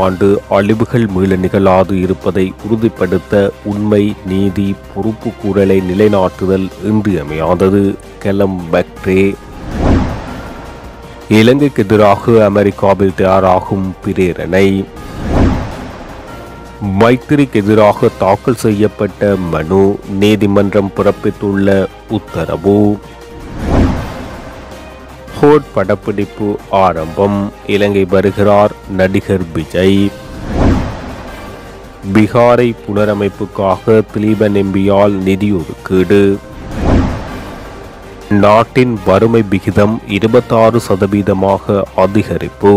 ஆண்டு அழிவுகள் மீள நிகழாது இருப்பதை உறுதிப்படுத்த உண்மை, நீதி, பொறுப்பு கூறலை நிலைநாட்டுதல் இன்றியமையாதது. கெலம் மெக்ரே. இலங்கைக்கு எதிராக அமெரிக்காவில் தயாராகும் பிரேரணை. மைத்திரிக்கு எதிராக தாக்கல் செய்யப்பட்ட மனு, நீதிமன்றம் பிறப்பித்துள்ள உத்தரவு. ஹோட் படப்பிடிப்பு ஆரம்பம். இலங்கை வருகிறார் நடிகர் விஜய். பீகாரை புனரமைப்புக்காக திலீபன் எம்பியால் நிதி ஒதுக்கீடு. நாட்டின் வறுமை விகிதம் 26% அதிகரிப்பு.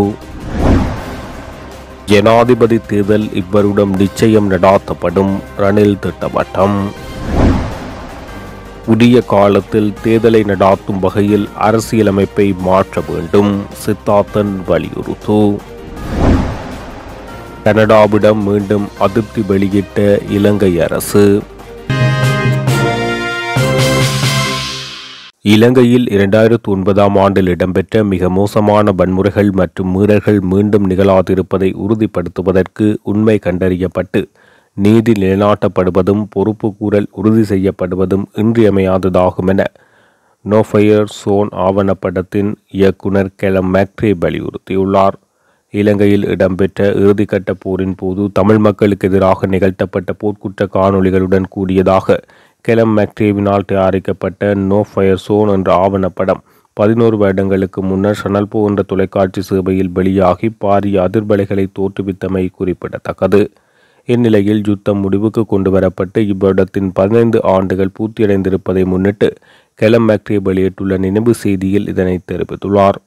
ஜனாதிபதி தேர்தல் இவ்வருடம் நிச்சயம் நடாத்தப்படும். ரணில் திட்டவட்டம். உரிய காலத்தில் தேர்தலை நடாத்தும் வகையில் அரசியலமைப்பை மாற்ற வேண்டும். சித்தார்த்தன் வலியுறுத்து. கனடாவிடம் மீண்டும் அதிருப்தி வெளியிட்ட இலங்கை அரசு. இலங்கையில் 2009 ஆண்டில் இடம்பெற்ற மிக மோசமான வன்முறைகள் மற்றும் மீறல்கள் மீண்டும் நிகழாதிருப்பதை உறுதிப்படுத்துவதற்கு உண்மை கண்டறியப்பட்டு நீதி நிலைநாட்டப்படுவதும் பொறுப்பு கூறல் உறுதி செய்யப்படுவதும் இன்றியமையாததாகும் என நோ ஃபயர் சோன் ஆவணப்படத்தின் இயக்குனர் கெலம் மெக்ரே வலியுறுத்தியுள்ளார். இலங்கையில் இடம்பெற்ற இறுதிக்கட்ட போரின் போது தமிழ் மக்களுக்கு எதிராக நிகழ்த்தப்பட்ட போர்க்குற்ற காணொளிகளுடன் கூடியதாக கெலம் மெக்ரேவினால் தயாரிக்கப்பட்ட நோ ஃபயர் சோன் என்ற ஆவணப்படம் 11 வருடங்களுக்கு முன்னர் சனல்போ என்ற தொலைக்காட்சி சேவையில் வெளியாகி பாரிய அதிர்வலைகளை தோற்றுவித்தமை குறிப்பிடத்தக்கது. இந்நிலையில் யுத்தம் முடிவுக்கு கொண்டு வரப்பட்டு இவ்வருடத்தின் 15 ஆண்டுகள் பூர்த்தியடைந்திருப்பதை முன்னிட்டு கெலம் மெக்ரே வெளியிட்டுள்ள நினைவு செய்தியில் இதனை தெரிவித்துள்ளார்.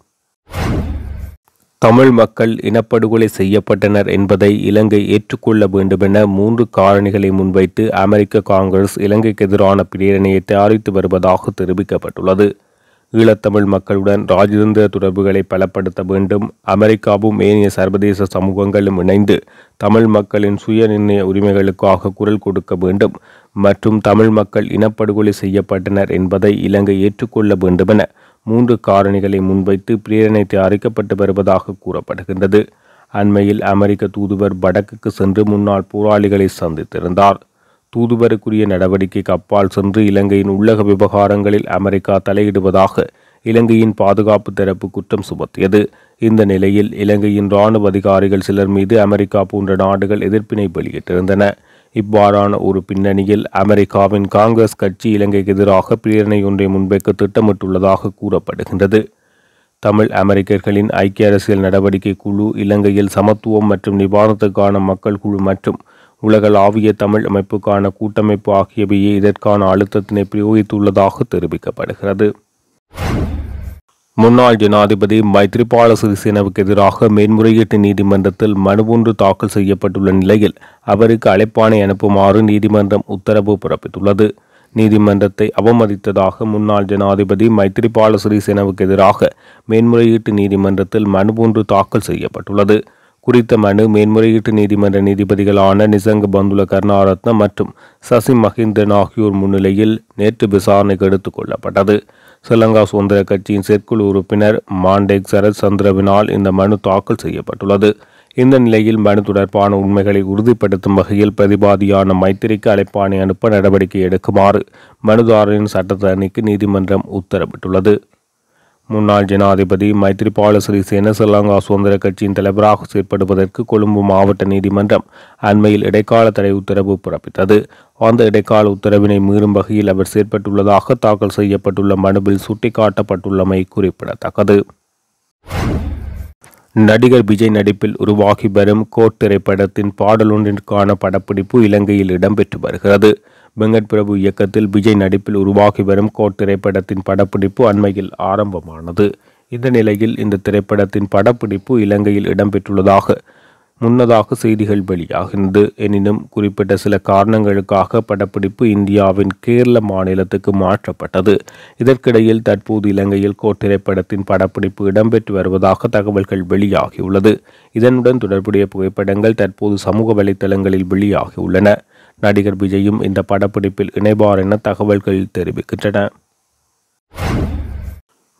தமிழ் மக்கள் இனப்படுகொலை செய்யப்பட்டனர் என்பதை இலங்கை ஏற்றுக்கொள்ள வேண்டுமென 3 காரணிகளை முன்வைத்து அமெரிக்க காங்கிரஸ் இலங்கைக்கு எதிரான பிரேரணையை தயாரித்து வருவதாக தெரிவிக்கப்பட்டுள்ளது. ஈழத்தமிழ் மக்களுடன் ராஜதந்திர தொடர்புகளை பலப்படுத்த வேண்டும். அமெரிக்காவும் ஏனைய சர்வதேச சமூகங்களும் இணைந்து தமிழ் மக்களின் சுய நிர்ணய உரிமைகளுக்காக குரல் கொடுக்க வேண்டும் மற்றும் தமிழ் மக்கள் இனப்படுகொலை செய்யப்பட்டனர் என்பதை இலங்கை ஏற்றுக்கொள்ள வேண்டுமென 3 காரணிகளை முன்வைத்து பிரேரணை தயாரிக்கப்பட்டு வருவதாக கூறப்படுகின்றது. அண்மையில் அமெரிக்க தூதுவர் வடக்குக்கு சென்று முன்னாள் போராளிகளை சந்தித்திருந்தார். தூதுவருக்குரிய நடவடிக்கைக்கு அப்பால் சென்று இலங்கையின் உள்ளக விவகாரங்களில் அமெரிக்கா தலையிடுவதாக இலங்கையின் பாதுகாப்பு தரப்பு குற்றம் சுமத்தியது. இந்த நிலையில் இலங்கையின் இராணுவ அதிகாரிகள் சிலர் மீது அமெரிக்கா போன்ற நாடுகள் எதிர்ப்பினை வெளியிட்டிருந்தன. இவ்வாறான ஒரு பின்னணியில் அமெரிக்காவின் காங்கிரஸ் கட்சி இலங்கைக்கு எதிராக பிரேரணை ஒன்றை முன்வைக்க திட்டமிட்டுள்ளதாக கூறப்படுகின்றது. தமிழ் அமெரிக்கர்களின் ஐக்கிய அரசியல் நடவடிக்கை குழு, இலங்கையில் சமத்துவம் மற்றும் நிவாரணத்துக்கான மக்கள் குழு மற்றும் உலகளாவிய தமிழ் அமைப்புக்கான கூட்டமைப்பு ஆகியவையே இதற்கான அழுத்தத்தினை பிரயோகித்துள்ளதாக தெரிவிக்கப்படுகிறது. முன்னாள் ஜனாதிபதி மைத்ரிபால சிறிசேனவுக்கு எதிராக மேன்முறையீட்டு நீதிமன்றத்தில் மனு ஒன்று தாக்கல் செய்யப்பட்டுள்ள நிலையில் அவருக்கு அழைப்பாணை அனுப்புமாறு நீதிமன்றம் உத்தரவு பிறப்பித்துள்ளது. நீதிமன்றத்தை அவமதித்ததாக முன்னாள் ஜனாதிபதி மைத்ரிபால சிறிசேனவுக்கு எதிராக மேன்முறையீட்டு நீதிமன்றத்தில் மனு ஒன்று தாக்கல் செய்யப்பட்டுள்ளது. குறித்த மனு மேன்முறையீட்டு நீதிமன்ற நீதிபதிகளான நிசங்க பந்துல கருணாரத்ன மற்றும் சசி மஹிந்தன் ஆகியோர் முன்னிலையில் நேற்று விசாரணைக்கு எடுத்துக் கொள்ளப்பட்டது. ஸ்ரீலங்கா சுதந்திர கட்சியின் செயற்குழு உறுப்பினர் மாண்டேக் சரத் சந்திரவினால் இந்த மனு தாக்கல் செய்யப்பட்டுள்ளது. இந்த நிலையில் மனு தொடர்பான உண்மைகளை உறுதிப்படுத்தும் வகையில் பிரதிவாதியான மைத்திரிக்கு அழைப்பாணை அனுப்ப நடவடிக்கை எடுக்குமாறு மனுதாரரின் சட்டத்தரணிக்கு நீதிமன்றம் உத்தரவிட்டுள்ளது. முன்னாள் ஜனாதிபதி மைத்ரிபால சிறிசேன ஸ்ரீலங்கா சுதந்திர கட்சியின் தலைவராக செயற்படுவதற்கு கொழும்பு மாவட்ட நீதிமன்றம் அண்மையில் இடைக்கால தடை உத்தரவு பிறப்பித்தது. அந்த இடைக்கால உத்தரவினை மீறும் வகையில் அவர் செயற்பட்டுள்ளதாக தாக்கல் செய்யப்பட்டுள்ள மனுவில் சுட்டிக்காட்டப்பட்டுள்ளமை குறிப்பிடத்தக்கது. நடிகர் விஜய் நடிப்பில் உருவாகி வரும் கோட் திரைப்படத்தின் பாடலொன்றிற்கான படப்பிடிப்பு இலங்கையில் இடம்பெற்று வருகிறது. வெங்கட் பிரபு இயக்கத்தில் விஜய் நடிப்பில் உருவாகி வரும் கோட் திரைப்படத்தின் படப்பிடிப்பு அண்மையில் ஆரம்பமானது. இந்த நிலையில் இந்த திரைப்படத்தின் படப்பிடிப்பு இலங்கையில் இடம்பெற்றுள்ளதாக முன்னதாக செய்திகள் வெளியாகின்றது. எனினும் குறிப்பிட்ட சில காரணங்களுக்காக படப்பிடிப்பு இந்தியாவின் கேரள மாநிலத்துக்கு மாற்றப்பட்டது. இதற்கிடையில் தற்போது இலங்கையில் திரைப்படத்தின் படப்பிடிப்பு இடம்பெற்று வருவதாக தகவல்கள் வெளியாகியுள்ளது. இதனுடன் தொடர்புடைய புகைப்படங்கள் தற்போது சமூக வலைதளங்களில் வெளியாகியுள்ளன. நடிகர் விஜயும் இந்த படப்பிடிப்பில் இணைவார் என தகவல்கள் தெரிவிக்கின்றன.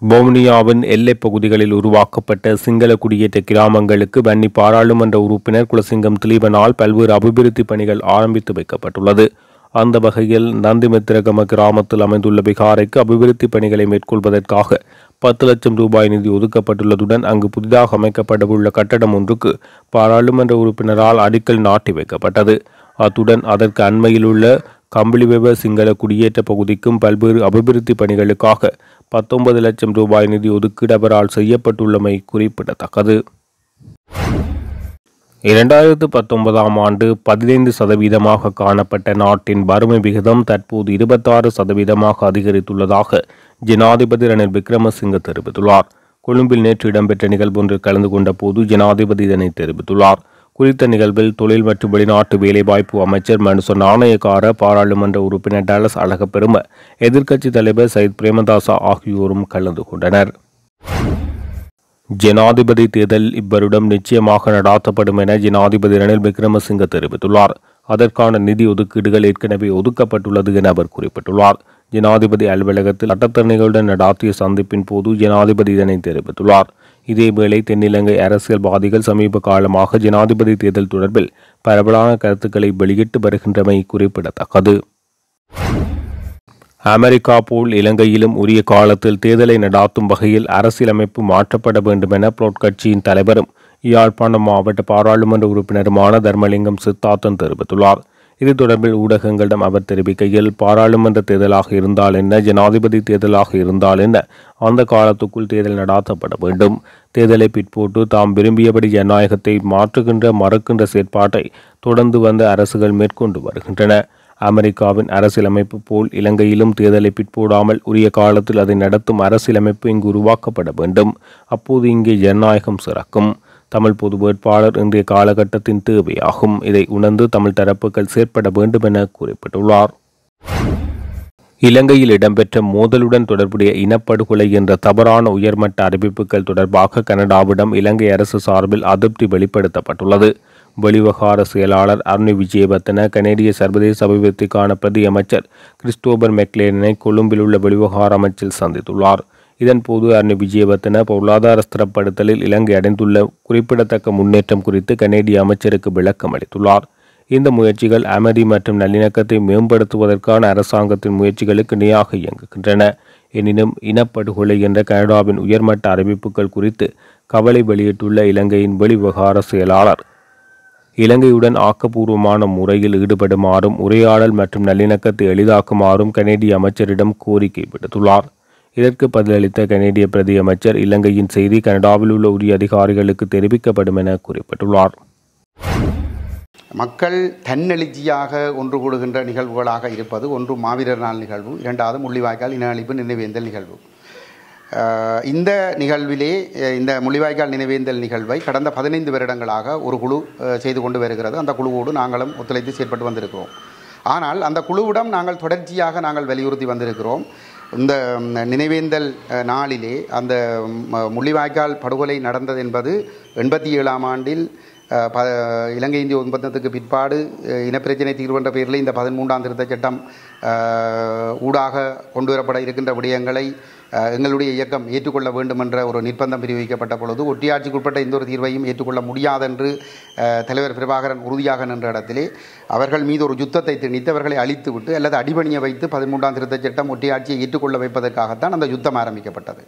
வவுனியாவின் எல்லைப் பகுதிகளில் உருவாக்கப்பட்ட சிங்கள குடியேற்ற கிராமங்களுக்கு வன்னி பாராளுமன்ற உறுப்பினர் குலசிங்கம் திலீபனால் பல்வேறு அபிவிருத்தி பணிகள் ஆரம்பித்து வைக்கப்பட்டுள்ளது. அந்த வகையில் நந்திமித்திரகம கிராமத்தில் அமைந்துள்ள விகாரைக்கு அபிவிருத்தி பணிகளை மேற்கொள்வதற்காக 10 லட்சம் ரூபாய் நிதி ஒதுக்கப்பட்டுள்ளதுடன் அங்கு புதிதாக அமைக்கப்படவுள்ள கட்டடம் ஒன்றுக்கு பாராளுமன்ற உறுப்பினரால் அடிக்கல் நாட்டி வைக்கப்பட்டது. அத்துடன் அதற்கு அண்மையில் உள்ள கம்பளிவெவ சிங்கள குடியேற்ற பகுதிக்கும் பல்வேறு அபிவிருத்தி பணிகளுக்காக 19 லட்சம் ரூபாய் நிதி ஒதுக்கீடு அவரால் செய்யப்பட்டுள்ளமை குறிப்பிடத்தக்கது. 2019 ஆண்டு 15% காணப்பட்ட நாட்டின் வறுமை விகிதம் தற்போது 26% அதிகரித்துள்ளதாக ஜனாதிபதி ரணில் விக்ரமசிங்க தெரிவித்துள்ளார். கொழும்பில் நேற்று இடம்பெற்ற நிகழ்வொன்றில் கலந்து கொண்ட போது ஜனாதிபதி இதனை தெரிவித்துள்ளார். குறித்த நிகழ்வில் தொழில் மற்றும் வெளிநாட்டு வேலைவாய்ப்பு அமைச்சர் மனுச நாணயக்கார, பாராளுமன்ற உறுப்பினர் டலஸ் அழகப்பெரும, எதிர்க்கட்சித் தலைவர் சயித் பிரேமதாசா ஆகியோரும் கலந்து கொண்டனர். ஜனாதிபதி தேர்தல் இவ்வருடம் நிச்சயமாக நடாத்தப்படும் என ஜனாதிபதி ரணில் விக்ரமசிங்க தெரிவித்துள்ளார். அதற்கான நிதி ஒதுக்கீடுகள் ஏற்கனவே ஒதுக்கப்பட்டுள்ளது என அவர் குறிப்பிட்டுள்ளார். ஜனாதிபதி அலுவலகத்தில் சட்டத்தரணிகளுடன் நடாத்திய சந்திப்பின் போது ஜனாதிபதி இதனை தெரிவித்துள்ளார். இதேவேளை தென்னிலங்கை அரசியல்வாதிகள் சமீப காலமாக ஜனாதிபதி தேர்தல் தொடர்பில் பரவலான கருத்துக்களை வெளியிட்டு வருகின்றமை குறிப்பிடத்தக்கது. அமெரிக்கா போல் இலங்கையிலும் உரிய காலத்தில் தேர்தலை நடாத்தும் வகையில் அரசியலமைப்பு மாற்றப்பட வேண்டும் என புளொட் கட்சியின் தலைவரும் யாழ்ப்பாணம் மாவட்ட பாராளுமன்ற உறுப்பினருமான தர்மலிங்கம் சித்தார்த்தன் தெரிவித்துள்ளார். இது தொடர்பில் ஊடகங்களிடம் அவர் தெரிவிக்கையில், பாராளுமன்ற தேர்தலாக இருந்தால் என்ன, ஜனாதிபதி தேர்தலாக இருந்தால் என்ன, அந்த காலத்துக்குள் தேர்தல் நடாத்தப்பட வேண்டும். தேர்தலை பிற்போட்டு தாம் விரும்பியபடி ஜனநாயகத்தை மறுக்கின்ற செயற்பாட்டை தொடர்ந்து வந்த அரசுகள் மேற்கொண்டு வருகின்றன. அமெரிக்காவின் அரசியலமைப்பு போல் இலங்கையிலும் தேர்தலை பிற்போடாமல் உரிய காலத்தில் அதை நடத்தும் அரசியலமைப்பு இங்கு உருவாக்கப்பட வேண்டும். அப்போது இங்கே ஜனநாயகம் சிறக்கும். தமிழ் பொது வேட்பாளர் இன்றைய காலகட்டத்தின் தேவையாகும். இதை உணர்ந்து தமிழ் தரப்புகள் செயற்பட வேண்டும் என குறிப்பிட்டுள்ளார். இலங்கையில் இடம்பெற்ற மோதலுடன் தொடர்புடைய இனப்படுகொலை என்ற தவறான உயர்மட்ட அறிவிப்புகள் தொடர்பாக கனடாவிடம் இலங்கை அரசு சார்பில் அதிருப்தி வெளிப்படுத்தப்பட்டுள்ளது. வெளிவகார செயலாளர் அருணி விஜயவர்தன கனேடிய சர்வதேச அபிவிருத்திக்கான பிரதி அமைச்சர் கிறிஸ்டோபர் மெக்லேனை கொழும்பில் உள்ள வெளிவகார அமைச்சில் சந்தித்துள்ளார். இதன்போது அருணி விஜயவர்தன பொருளாதார ஸ்திரப்படுத்தலில் இலங்கை அடைந்துள்ள குறிப்பிடத்தக்க முன்னேற்றம் குறித்து கனேடிய அமைச்சருக்கு விளக்கம் அளித்துள்ளார். இந்த முயற்சிகள் அமைதி மற்றும் நல்லிணக்கத்தை மேம்படுத்துவதற்கான அரசாங்கத்தின் முயற்சிகளுக்கு இணையாக இயங்குகின்றன. எனினும் இனப்படுகொலை என்ற கனடாவின் உயர்மட்ட அறிவிப்புகள் குறித்து கவலை வெளியிட்டுள்ள இலங்கையின் வெளிவகார செயலாளர், இலங்கையுடன் ஆக்கப்பூர்வமான முறையில் ஈடுபடுமாறும் உரையாடல் மற்றும் நல்லிணக்கத்தை எளிதாக்குமாறும் கனேடிய அமைச்சரிடம் கோரிக்கை விடுத்துள்ளார். இதற்கு பதிலளித்த கனேடிய பிரதி அமைச்சர், இலங்கையின் செய்தி கனடாவில் உள்ள உரிய அதிகாரிகளுக்கு தெரிவிக்கப்படும் என குறிப்பிட்டுள்ளார். மக்கள் தன்னெழுச்சியாக ஒன்று கூடுகின்ற நிகழ்வுகளாக இருப்பது ஒன்று மாவீரர் நாள் நிகழ்வு, இரண்டாவது முள்ளிவாய்க்கால் இன அழிப்பு நினைவேந்தல் நிகழ்வு. இந்த நிகழ்விலே இந்த முள்ளிவாய்க்கால் நினைவேந்தல் நிகழ்வை கடந்த 15 வருடங்களாக ஒரு குழு செய்து கொண்டு வருகிறது. அந்த குழுவோடு நாங்களும் ஒத்துழைத்து செயற்பட்டு வந்திருக்கிறோம். ஆனால் அந்த குழுவிடம் நாங்கள் தொடர்ச்சியாக வலியுறுத்தி வந்திருக்கிறோம். இந்த நினைவேந்தல் நாளிலே அந்த முள்ளிவாய்க்கால் படுகொலை நடந்தது என்பது 87ஆம் ஆண்டில் இலங்கை இந்திய ஒப்பந்தத்துக்கு பிற்பாடு இனப்பிரச்சினை தீர்வு என்ற பெயரில் இந்த 13ஆம் திருத்தச் சட்டம் ஊடாக கொண்டுவரப்பட இருக்கின்ற விடயங்களை எங்களுடைய இயக்கம் ஏற்றுக்கொள்ள வேண்டும் என்ற ஒரு நிர்பந்தம் பிரிவிக்கப்பட்ட பொழுது ஒட்டியாட்சிக்குட்பட்ட எந்த ஒரு தீர்வையும் ஏற்றுக்கொள்ள முடியாதென்று தலைவர் பிரபாகரன் உறுதியாக நின்ற இடத்திலே அவர்கள் மீது ஒரு யுத்தத்தை திணித்து அவர்களை அழித்துவிட்டு அல்லது அடிபணிய வைத்து 13ஆம் திருத்தச் சட்டம் ஒட்டியாட்சியை ஏற்றுக்கொள்ள வைப்பதற்காகத்தான் அந்த யுத்தம் ஆரம்பிக்கப்பட்டது.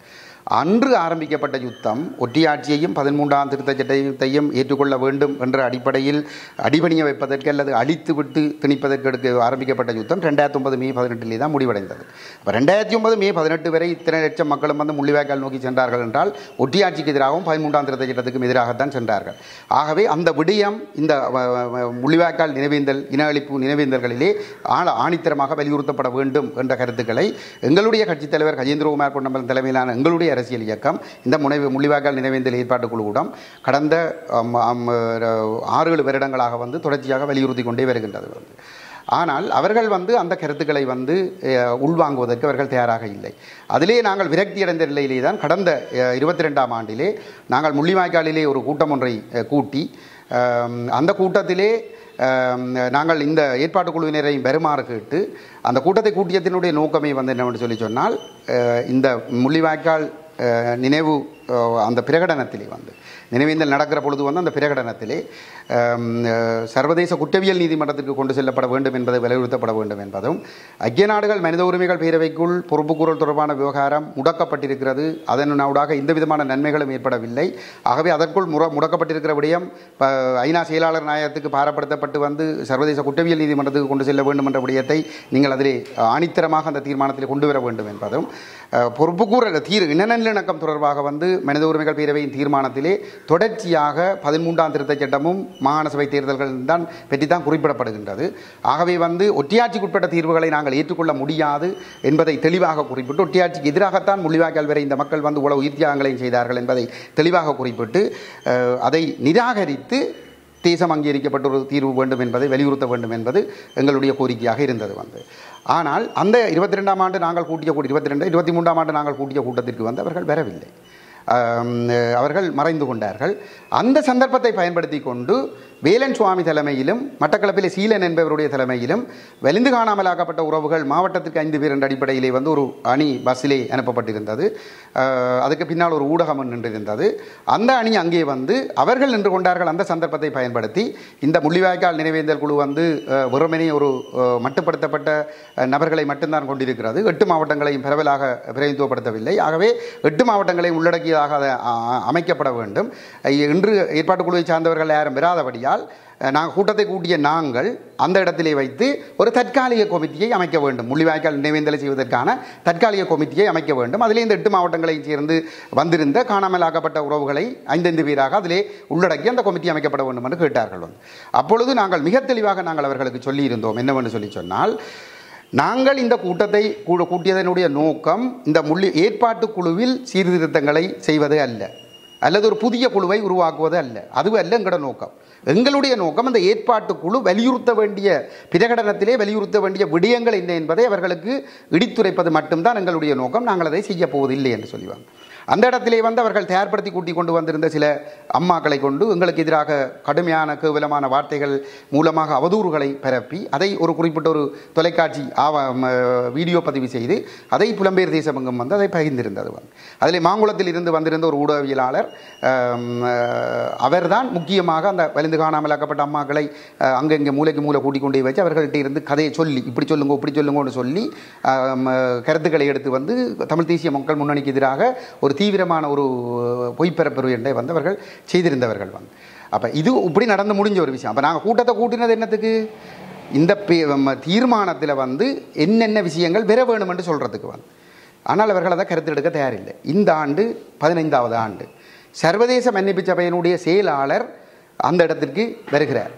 அன்று ஆரம்பிக்கப்பட்ட யுத்தம் ஒட்டியாட்சியையும் 13ஆம் திருத்தச் சட்டத்தையும் ஏற்றுக்கொள்ள வேண்டும் என்ற அடிப்படையில் அடிபணிய வைப்பதற்கு அல்லது அழித்துவிட்டு திணிப்பதற்கு ஆரம்பிக்கப்பட்ட யுத்தம் 2009 மே 18 தான் முடிவடைந்தது. 2009 மே 18 வரை இத்தனை இத்தனை லட்சம் மக்களும் வந்து முள்ளிவாய்க்கால் நோக்கி சென்றார்கள் என்றால் ஒட்டியாட்சிக்கு எதிராகவும் 13ஆம் திருத்த சட்டத்துக்கும் எதிராகத்தான் சென்றார்கள். ஆகவே அந்த விடயம் இந்த முள்ளிவாய்க்கால் நினைவேந்தல் இன அழிப்பு நினைவேந்தல்களிலே ஆணித்தரமாக வலியுறுத்தப்பட வேண்டும் என்ற கருத்துக்களை எங்களுடைய கட்சித் தலைவர் கஜேந்திரகுமார் பொன்னம்பலம் தலைமையிலான எங்களுடைய அரசியல் இயக்கம் இந்த முள்ளிவாய்க்கால் நினைவேந்தல் ஏற்பாட்டு குழுவிடம் கடந்த 6-7 வருடங்களாக வந்து தொடர்ச்சியாக வலியுறுத்தி கொண்டே வருகின்றது. ஆனால் அவர்கள் வந்து அந்த கருத்துக்களை வந்து உள்வாங்குவதற்கு அவர்கள் தயாராக இல்லை. அதிலே நாங்கள் விரக்தி அடைந்த நிலையிலே தான் கடந்த 22ஆம் ஆண்டிலே நாங்கள் முள்ளிவாய்க்காலிலே ஒரு கூட்டம் ஒன்றை கூட்டி அந்த கூட்டத்திலே நாங்கள் இந்த ஏற்பாட்டு குழுவினரை வருமாறு கேட்டு அந்த கூட்டத்தை கூட்டியத்தினுடைய நோக்கமே வந்து என்னவென்று சொல்லி சொன்னால் இந்த முள்ளிவாய்க்கால் நினைவு அந்த பிரகடனத்திலே வந்து நினைவேந்தல் நடக்கிற பொழுது வந்து அந்த பிரகடனத்திலே சர்வதேச குற்றவியல் நீதிமன்றத்திற்கு கொண்டு செல்லப்பட வேண்டும் என்பதை வலியுறுத்தப்பட வேண்டும் என்பதும் ஐக்கிய நாடுகள் மனித உரிமைகள் பேரவைக்குள் பொறுப்புக்கூறல் தொடர்பான விவகாரம் முடக்கப்பட்டிருக்கிறது, அதனூடாக எந்த விதமான நன்மைகளும் ஏற்படவில்லை. ஆகவே அதற்குள் முடக்கப்பட்டிருக்கிற விடயம் ஐநா செயலாளர் நாயகத்துக்கு பாரப்படுத்தப்பட்டு வந்து சர்வதேச குற்றவியல் நீதிமன்றத்துக்கு கொண்டு செல்ல வேண்டும் என்ற விடயத்தை நீங்கள் அதிலே ஆணித்தரமாக அந்த தீர்மானத்தில் கொண்டு வர வேண்டும் என்பதும் பொறுப்புக்கூறல் இனநல்லிணக்கம் தொடர்பாக வந்து மனித உரிமைகள் பேரவையின் தீர்மானத்திலே தொடர்ச்சியாக 13ஆம் திருத்த சட்டமும் மாகாண சபை தேர்தல்கள் தான் பற்றித்தான் குறிப்பிடப்படுகின்றது. ஆகவே வந்து ஒட்டியாட்சிக்குட்பட்ட தீர்வுகளை நாங்கள் ஏற்றுக்கொள்ள முடியாது என்பதை தெளிவாக குறிப்பிட்டு ஒட்டியாட்சிக்கு எதிராகத்தான் முள்ளிவாய்க்கால் வரை இந்த மக்கள் வந்து உளவு உயிர்த்தியாகங்களையும் செய்தார்கள் என்பதை தெளிவாக குறிப்பிட்டு அதை நிராகரித்து தேசம் அங்கீகரிக்கப்பட்ட ஒரு தீர்வு வேண்டும் என்பதை வலியுறுத்த வேண்டும் என்பது எங்களுடைய கோரிக்கையாக இருந்தது வந்து. ஆனால் அந்த 22ஆம் ஆண்டு நாங்கள் கூட்டிய 23ஆம் ஆண்டு நாங்கள் கூட்டிய கூட்டத்திற்கு வந்து அவர்கள் வரவில்லை, அவர்கள் மறைந்து கொண்டார்கள். அந்த சந்தர்ப்பத்தை பயன்படுத்தி கொண்டு வேலன் சுவாமி தலைமையிலும் மட்டக்களப்பிலே சீலன் என்பவருடைய தலைமையிலும் வலிந்து காணாமலாக்கப்பட்ட உறவுகள் மாவட்டத்திற்கு 5 பேர் என்ற அடிப்படையிலே வந்து ஒரு அணி பஸ்ஸிலே அனுப்பப்பட்டிருந்தது. அதுக்கு பின்னால் ஒரு ஊடகம் நின்றிருந்தது. அந்த அணி அங்கே வந்து அவர்கள் நின்று கொண்டார்கள். அந்த சந்தர்ப்பத்தை பயன்படுத்தி இந்த முள்ளிவாய்க்கால் நினைவேந்தல் குழு வந்து வெறுமனே ஒரு மட்டுப்படுத்தப்பட்ட நபர்களை மட்டும்தான் கொண்டிருக்கிறது, 8 மாவட்டங்களையும் பரவலாக பிரதிநிதித்துவப்படுத்தவில்லை. ஆகவே 8 மாவட்டங்களையும் உள்ளடக்கியதாக அமைக்கப்பட வேண்டும். இன்று ஏற்பாட்டு குழுவை சார்ந்தவர்கள் யாரும் வராதபடியால் நாங்கள் கூட்டத்தை கூட்டிய நாங்கள் அந்த இடத்திலே வைத்து ஒரு தற்காலிக கமிட்டியை அமைக்க வேண்டும். முள்ளிவாய்க்கால் நினைவேந்தலை செய்வதற்கான தற்காலிக கமிட்டியை அமைக்க வேண்டும். அதிலே இந்த 8 மாவட்டங்களையும் சேர்ந்து வந்திருந்த காணாமலாக்கப்பட்ட உறவுகளை 5 பேராக அதிலே உள்ளடக்கி அந்த கமிட்டி அமைக்கப்பட வேண்டும் என்று கேட்டார்கள். அப்பொழுது நாங்கள் மிக தெளிவாக நாங்கள் அவர்களுக்கு சொல்லியிருந்தோம் என்னவென்று சொல்லி சொன்னால், நாங்கள் இந்த கூட்டத்தை கூட்டியதனுடைய நோக்கம் இந்த ஏற்பாட்டு குழுவில் சீர்திருத்தங்களை செய்வது அல்ல, அல்லது ஒரு புதிய குழுவை உருவாக்குவது அல்ல. அது அல்ல எங்களோட நோக்கம். எங்களுடைய நோக்கம் அந்த ஏற்பாட்டு குழு வலியுறுத்த வேண்டிய பிரகடனத்திலே வலியுறுத்த வேண்டிய விடயங்கள் என்ன என்பதை அவர்களுக்கு இடித்துரைப்பது மட்டும்தான் எங்களுடைய நோக்கம். நாங்கள் அதை செய்ய போவதில்லை என்று சொல்லுவாங்க. அந்த இடத்திலே வந்து அவர்கள் தயார்படுத்தி கூட்டி கொண்டு வந்திருந்த சில அம்மாக்களை கொண்டு எங்களுக்கு எதிராக கடுமையான கேவலமான வார்த்தைகள் மூலமாக அவதூறுகளை பரப்பி அதை ஒரு குறிப்பிட்ட ஒரு தொலைக்காட்சி வீடியோ பதிவு செய்து அதை புலம்பெயர் தேசமங்கம் வந்து அதை பகிர்ந்திருந்தது. அதில் மாங்குளத்தில் இருந்து வந்திருந்த ஒரு ஊடகவியலாளர் அவர்தான் முக்கியமாக அந்த வலிந்து காணாமலாக்கப்பட்ட அம்மாக்களை அங்கங்கே மூளைக்கு மூளை கூட்டிக் கொண்டே வச்சு அவர்கள்ட்ட இருந்து கதையை சொல்லி இப்படி சொல்லுங்க இப்படி சொல்லுங்கன்னு சொல்லி கருத்துக்களை எடுத்து வந்து தமிழ் தேசிய மக்கள் முன்னணிக்கு எதிராக ஒரு தீவிரமான ஒரு பொய்ப்பரப்புரை வந்து அவர்கள் செய்திருந்தவர்கள் வந்து. அப்போ இது இப்படி நடந்து முடிஞ்ச ஒரு விஷயம். அப்போ நாங்கள் கூட்டத்தை கூட்டினது என்னத்துக்கு, இந்த தீர்மானத்தில் வந்து என்னென்ன விஷயங்கள் பெற வேணும் என்று சொல்கிறதுக்கு வந்து. ஆனால் அவர்கள் அதை கருத்து எடுக்க தயாரில்லை. இந்த ஆண்டு 15வது ஆண்டு சர்வதேச மன்னிப்பு சபையினுடைய செயலாளர் அந்த இடத்திற்கு வருகிறார்.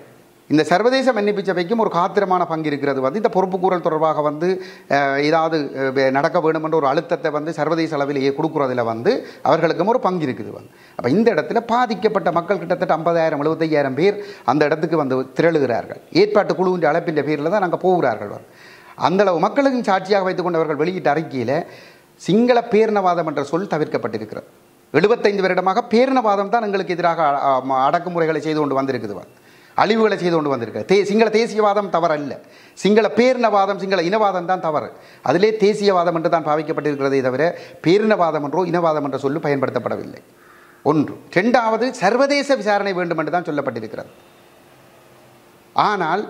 இந்த சர்வதேச மன்னிப்பு சபைக்கும் ஒரு காத்திரமான பங்கு இருக்கிறது வந்து இந்த பொறுப்புக்கூறல் தொடர்பாக வந்து ஏதாவது நடக்க வேண்டும் என்ற ஒரு அழுத்தத்தை வந்து சர்வதேச அளவிலேயே கொடுக்குறதுல வந்து அவர்களுக்கும் ஒரு பங்கு இருக்குது வந்து. அப்போ இந்த இடத்துல பாதிக்கப்பட்ட மக்கள் கிட்டத்தட்ட 50,000-75,000 பேர் அந்த இடத்துக்கு வந்து திரளுகிறார்கள். ஏற்பாட்டு குழுவின் அழைப்பின் பேரில் தான் நாங்கள் போகிறார்கள் வந்து. அந்தளவு மக்களுக்கும் சாட்சியாக வைத்துக்கொண்டு அவர்கள் வெளியிட்ட அறிக்கையில் சிங்கள பேரினவாதம் என்ற சொல் தவிர்க்கப்பட்டிருக்கிறது. 75 வருடமாக பேரினவாதம் தான் எங்களுக்கு எதிராக அடக்குமுறைகளை செய்து கொண்டு வந்திருக்குது, அழிவுகளை செய்து கொண்டு வந்திருக்கு. சிங்கள தேசியவாதம் தவறல்ல, சிங்கள பேரினவாதம் சிங்கள இனவாதம் தான் தவறு. அதிலே தேசியவாதம் என்று தான் பாவிக்கப்பட்டிருக்கிறதே தவிர பேரினவாதம் என்றோ இனவாதம் என்ற சொல்லு பயன்படுத்தப்படவில்லை. ஒன்று. இரண்டாவது, சர்வதேச விசாரணை வேண்டும் என்று தான் சொல்லப்பட்டிருக்கிறது. ஆனால்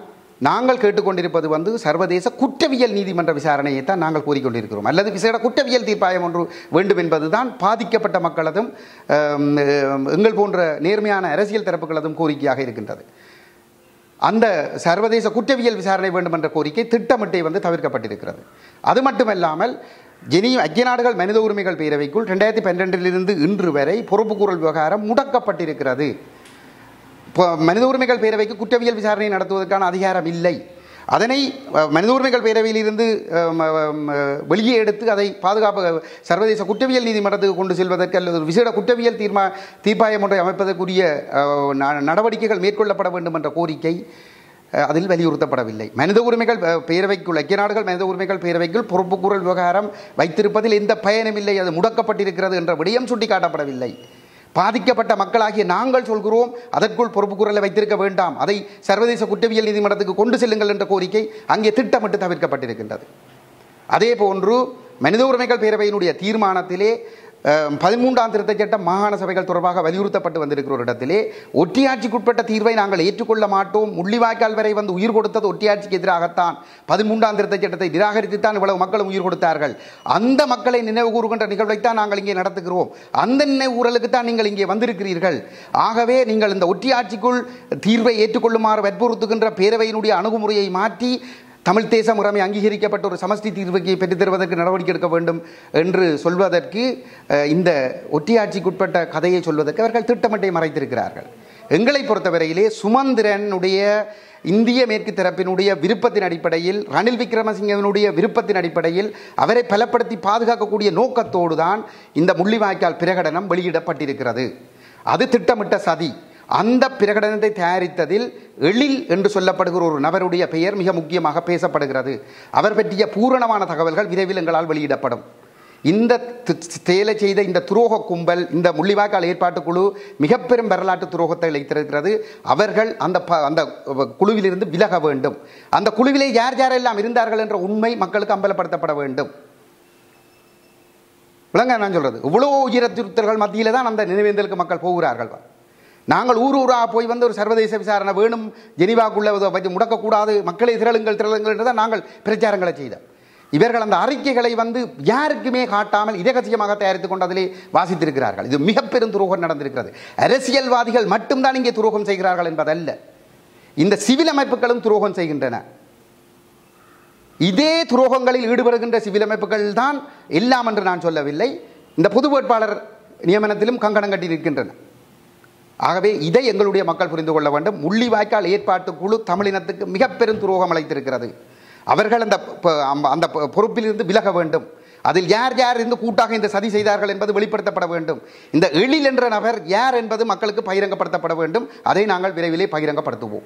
நாங்கள் கேட்டுக்கொண்டிருப்பது வந்து சர்வதேச குற்றவியல் நீதிமன்ற விசாரணையை தான் நாங்கள் கூறிக்கொண்டிருக்கிறோம். அல்லது விசேட குற்றவியல் தீர்ப்பாயம் ஒன்று வேண்டும் என்பதுதான் பாதிக்கப்பட்ட மக்களதும் எங்கள் போன்ற நேர்மையான அரசியல் தரப்புகளதும் கோரிக்கையாக இருக்கின்றது. அந்த சர்வதேச குற்றவியல் விசாரணை வேண்டும் என்ற கோரிக்கை திட்டமிட்டே வந்து தவிர்க்கப்பட்டிருக்கிறது. அது மட்டுமல்லாமல் ஐக்கிய நாடுகள் மனித உரிமைகள் பேரவைக்குள் 2012 இன்று வரை பொறுப்புக்கூறல் விவகாரம் முடக்கப்பட்டிருக்கிறது. மனித உரிமைகள் பேரவைக்கு குற்றவியல் விசாரணை நடத்துவதற்கான அதிகாரம் இல்லை. அதனை மனித உரிமைகள் பேரவையிலிருந்து வெளியே எடுத்து அதை பாதுகாப்பு சர்வதேச குற்றவியல் நீதிமன்றத்துக்கு கொண்டு செல்வதற்கு அல்லது ஒரு விசேட குற்றவியல் தீர்ப்பாயம் ஒன்றை அமைப்பதற்குரிய நடவடிக்கைகள் மேற்கொள்ளப்பட வேண்டும் என்ற கோரிக்கை அதில் வலியுறுத்தப்படவில்லை. மனித உரிமைகள் பேரவைக்குள் ஐக்கிய நாடுகள் மனித உரிமைகள் பேரவைக்குள் பொறுப்புக்கூறல் விவகாரம் வைத்திருப்பதில் எந்த பயனும் இல்லை, அது முடக்கப்பட்டிருக்கிறது என்ற விடயம் சுட்டிக்காட்டப்படவில்லை. பாதிக்கப்பட்ட மக்களாகிய நாங்கள் சொல்கிறோம் அதற்குள் பொறுப்புக்கூறலை வைத்திருக்க வேண்டாம், அதை சர்வதேச குற்றவியல் நீதிமன்றத்துக்கு கொண்டு செல்லுங்கள் என்ற கோரிக்கை அங்கே திட்டமிட்டு தவிர்க்கப்பட்டிருக்கின்றது. அதே போன்று மனித உரிமைகள் பேரவையினுடைய தீர்மானத்திலே 13ஆம் திருத்தச் சட்டம் மாகாண சபைகள் தொடர்பாக வலியுறுத்தப்பட்டு வந்திருக்கிற ஒரு இடத்திலே ஒட்டியாட்சிக்குட்பட்ட தீர்வை நாங்கள் ஏற்றுக்கொள்ள மாட்டோம், முள்ளிவாய்க்கால் வரை வந்து உயிர் கொடுத்தது ஒட்டியாட்சிக்கு எதிராகத்தான், 13ஆம் திருத்தச் சட்டத்தை நிராகரித்துத்தான் இவ்வளவு மக்களும் உயிர் கொடுத்தார்கள், அந்த மக்களை நினைவு கூறுகின்ற நிகழ்வைத்தான் நாங்கள் இங்கே நடத்துகிறோம், அந்த நினைவு கூறலுக்கு தான் நீங்கள் இங்கே வந்திருக்கிறீர்கள். ஆகவே நீங்கள் இந்த ஒட்டியாட்சிக்குள் தீர்வை ஏற்றுக்கொள்ளுமாறு வற்புறுத்துகின்ற பேரவையினுடைய அணுகுமுறையை மாற்றி தமிழ் தேச முறைமை அங்கீகரிக்கப்பட்ட ஒரு சமஷ்டி தீர்வுக்கு பெற்றுத் தருவதற்கு நடவடிக்கை எடுக்க வேண்டும் என்று சொல்வதற்கு, இந்த ஒட்டியாட்சிக்குட்பட்ட கதையை சொல்வதற்கு அவர்கள் திட்டமிட்டை மறைத்திருக்கிறார்கள். எங்களை பொறுத்தவரையிலே சுமந்திரனுடைய இந்திய மேற்கு தரப்பினுடைய விருப்பத்தின் அடிப்படையில், ரணில் விக்ரமசிங்கவினுடைய விருப்பத்தின் அடிப்படையில் அவரை பலப்படுத்தி பாதுகாக்கக்கூடிய நோக்கத்தோடு தான் இந்த முள்ளிவாய்க்கால் பிரகடனம் வெளியிடப்பட்டிருக்கிறது. அது திட்டமிட்ட சதி. அந்த பிரகடனத்தை தயாரித்ததில் எழில் என்று சொல்லப்படுகிற ஒரு நபருடைய பெயர் மிக முக்கியமாக பேசப்படுகிறது. அவர் பற்றிய பூரணமான தகவல்கள் விரைவில் எங்களால் வெளியிடப்படும். இந்த செயலை செய்த இந்த துரோக கும்பல், இந்த முள்ளிவாய்க்கால் ஏற்பாட்டுக்குழு மிக பெரும் வரலாற்று துரோகத்தை இழைத்திருக்கிறது. அவர்கள் அந்த குழுவிலிருந்து விலக வேண்டும். அந்த குழுவிலே யார் யாரெல்லாம் இருந்தார்கள் என்ற உண்மை மக்களுக்கு அம்பலப்படுத்தப்பட வேண்டும். விளங்க நான் சொல்றது, இவ்வளவு உயிரச்சுறுத்தல்கள் மத்தியில தான் அந்த நினைவேந்தலுக்கு மக்கள் போகிறார்கள். நாங்கள் ஊராக போய் வந்து ஒரு சர்வதேச விசாரணை வேணும், ஜெனீவாக்குள்ள வச்சு முடக்கக்கூடாது, மக்களை திரளுங்கள் என்று தான் நாங்கள் பிரச்சாரங்களை செய்தோம். இவர்கள் அந்த அறிக்கைகளை வந்து யாருக்குமே காட்டாமல் இரகசியமாக தயாரித்துக் கொண்டு அதிலே வாசித்திருக்கிறார்கள். இது மிக பெரும் துரோகம் நடந்திருக்கிறது. அரசியல்வாதிகள் மட்டும்தான் இங்கே துரோகம் செய்கிறார்கள் என்பதல்ல, இந்த சிவில் அமைப்புகளும் துரோகம் செய்கின்றன. இதே துரோகங்களில் ஈடுபடுகின்ற சிவில் அமைப்புகள் தான் எல்லாம் என்று நான் சொல்லவில்லை. இந்த பொது வேட்பாளர் நியமனத்திலும் கங்கணம் கட்டி நிற்கின்றன. ஆகவே இதை எங்களுடைய மக்கள் புரிந்து கொள்ள வேண்டும். முள்ளிவாய்க்கால் ஏற்பாட்டு குழு தமிழினத்துக்கு மிக பெரும் துரோகம் அளித்திருக்கிறது. அவர்கள் அந்த பொறுப்பிலிருந்து விலக வேண்டும். அதில் யார் யார் இருந்து கூட்டாக இந்த சதி செய்தார்கள் என்பது வெளிப்படுத்தப்பட வேண்டும். இந்த எழில் என்ற நபர் யார் என்பது மக்களுக்கு பகிரங்கப்படுத்தப்பட வேண்டும். அதை நாங்கள் விரைவிலே பகிரங்கப்படுத்துவோம்.